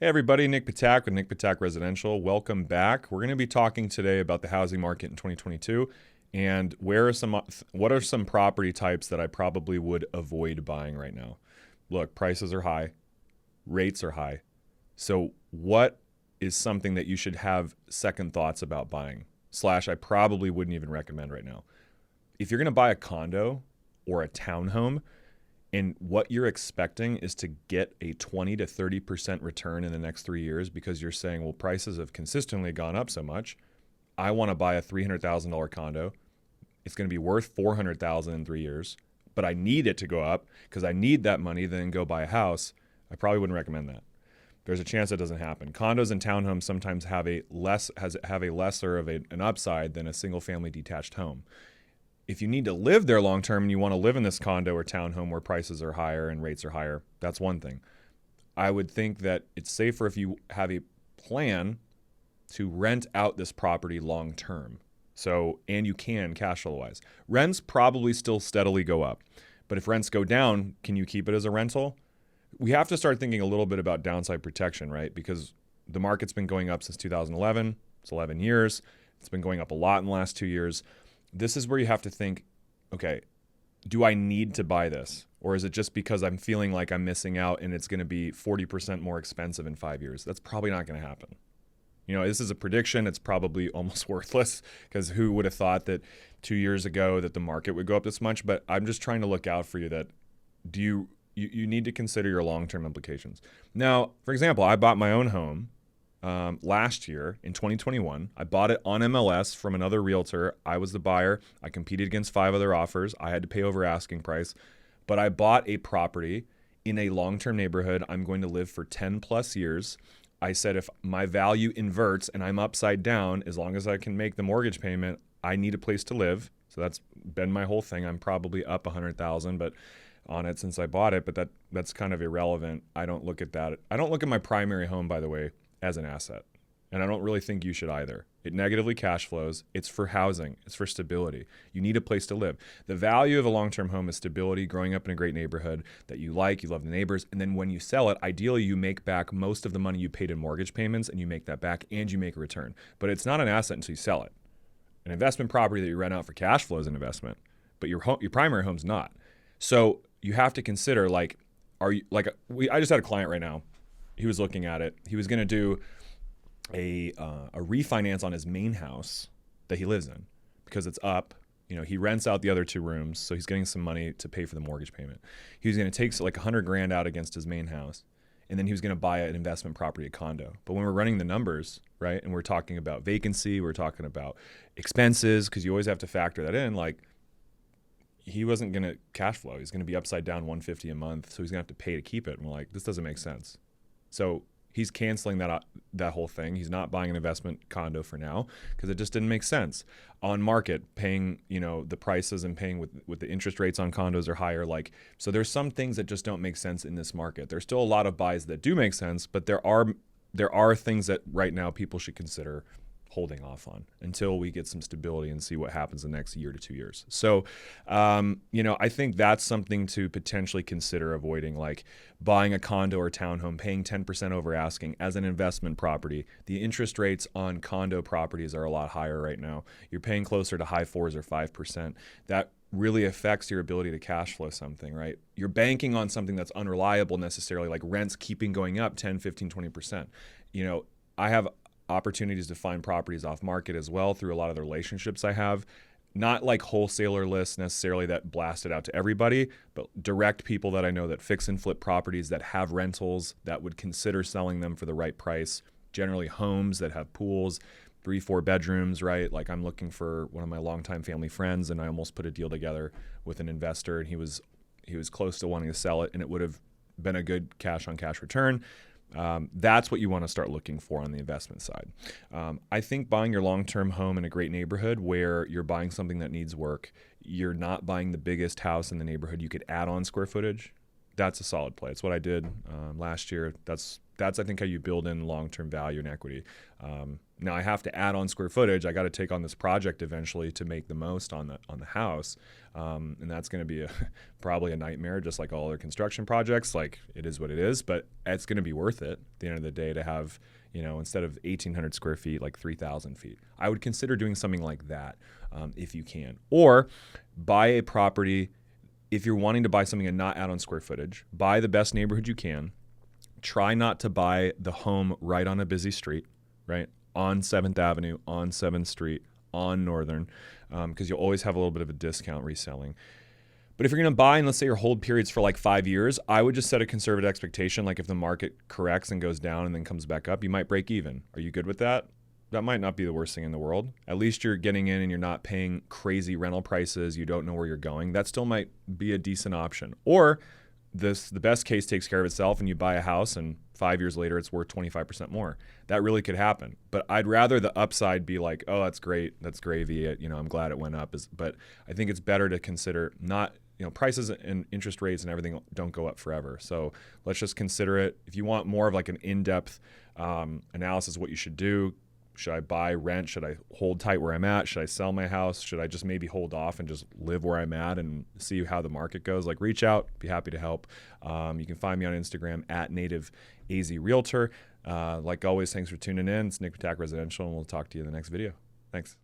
Hey everybody, Nick Patak with Nick Patak Residential. Welcome back. We're going to be talking today about the housing market in 2022 and what are some property types that I probably would avoid buying right now. Look, prices are high, rates are high. So what is something that you should have second thoughts about buying? Slash, I probably wouldn't even recommend right now. If you're going to buy a condo or a townhome, and what you're expecting is to get a 20 to 30% return in the next 3 years because you're saying, well, prices have consistently gone up so much. I want to buy a $300,000 condo. It's going to be worth $400,000 in 3 years, but I need it to go up because I need that money, then go buy a house. I probably wouldn't recommend that. There's a chance that doesn't happen. Condos and townhomes sometimes have a lesser of an upside than a single family detached home. If you need to live there long term and you want to live in this condo or townhome where prices are higher and rates are higher, that's one thing. I would think that it's safer if you have a plan to rent out this property long term. So, and you can cash flow wise. Rents probably still steadily go up. But if rents go down, can you keep it as a rental? We have to start thinking a little bit about downside protection, right? Because the market's been going up since 2011. It's 11 years. It's been going up a lot in the last 2 years. This is where you have to think, okay, do I need to buy this? Or is it just because I'm feeling like I'm missing out and it's going to be 40% more expensive in 5 years? That's probably not going to happen. You know, this is a prediction. It's probably almost worthless because who would have thought that 2 years ago that the market would go up this much? But I'm just trying to look out for you that do you need to consider your long-term implications. Now, for example, I bought my own home last year in 2021. I bought it on MLS from another realtor. I was the buyer. I competed against 5 other offers. I had to pay over asking price, but I bought a property in a long-term neighborhood. I'm going to live for 10 plus years. I said if my value inverts and I'm upside down, as long as I can make the mortgage payment, I need a place to live. So that's been my whole thing. I'm probably up 100,000, but on it since I bought it, but that's kind of irrelevant. I don't look at that. I don't look at my primary home, by the way, as an asset. And I don't really think you should either. It negatively cash flows. It's for housing. It's for stability. You need a place to live. The value of a long-term home is stability, growing up in a great neighborhood that you like, you love the neighbors, and then when you sell it, ideally you make back most of the money you paid in mortgage payments and you make that back and you make a return. But it's not an asset until you sell it. An investment property that you rent out for cash flow is an investment, but your primary home's not. So you have to consider I just had a client right now. He was looking at it. He was going to do a refinance on his main house that he lives in because it's up. You know, he rents out the other 2 rooms, so he's getting some money to pay for the mortgage payment. He was going to take like 100 grand out against his main house, and then he was going to buy an investment property, a condo. But when we're running the numbers, right, and we're talking about vacancy, we're talking about expenses, because you always have to factor that in, like, he wasn't going to cash flow. He's going to be upside down 150 a month, so he's going to have to pay to keep it. And we're like, this doesn't make sense. So he's canceling that whole thing. He's not buying an investment condo for now because it just didn't make sense. On market, paying, you know, the prices and paying with the interest rates on condos are higher. Like, so there's some things that just don't make sense in this market. There's still a lot of buys that do make sense, but there are things that right now people should consider holding off on until we get some stability and see what happens the next year to 2 years. So, I think that's something to potentially consider avoiding, like buying a condo or townhome, paying 10% over asking as an investment property. The interest rates on condo properties are a lot higher right now. You're paying closer to high 4s or 5%. That really affects your ability to cash flow something, right? You're banking on something that's unreliable necessarily, like rents keeping going up 10, 15, 20%. You know, I have opportunities to find properties off market as well through a lot of the relationships I have. Not like wholesaler lists necessarily that blast it out to everybody, but direct people that I know that fix and flip properties that have rentals that would consider selling them for the right price. Generally homes that have pools, 3-4 bedrooms, right? Like I'm looking for one of my longtime family friends, and I almost put a deal together with an investor, and he was close to wanting to sell it, and it would have been a good cash on cash return. That's what you want to start looking for on the investment side. I think buying your long-term home in a great neighborhood where you're buying something that needs work, you're not buying the biggest house in the neighborhood, you could add on square footage. That's a solid play. It's what I did last year. That's that's, I think, how you build in long-term value and equity. Now I have to add on square footage. I got to take on this project eventually to make the most on the house. And that's going to be probably a nightmare, just like all other construction projects. Like, it is what it is, but it's going to be worth it at the end of the day to have, instead of 1,800 square feet, like 3,000 feet. I would consider doing something like that if you can. Or buy a property. If you're wanting to buy something and not add on square footage, buy the best neighborhood you can. Try not to buy the home right on a busy street, right? On 7th Avenue, on 7th Street, on Northern, because you'll always have a little bit of a discount reselling. But if you're going to buy, and let's say your hold period's for like 5 years, I would just set a conservative expectation. Like, if the market corrects and goes down and then comes back up, you might break even. Are you good with that? That might not be the worst thing in the world. At least you're getting in and you're not paying crazy rental prices. You don't know where you're going. That still might be a decent option. Or the best case takes care of itself and you buy a house and 5 years later it's worth 25% more. That really could happen. But I'd rather the upside be like, oh, that's great, that's gravy, I'm glad it went up. But I think it's better to consider not, prices and interest rates and everything don't go up forever. So let's just consider it. If you want more of like an in-depth analysis of what you should do, should I buy, rent? Should I hold tight where I'm at? Should I sell my house? Should I just maybe hold off and just live where I'm at and see how the market goes? Like, reach out, be happy to help. You can find me on Instagram at NativeAZRealtor. Like always, thanks for tuning in. It's Nick Patak Residential, and we'll talk to you in the next video. Thanks.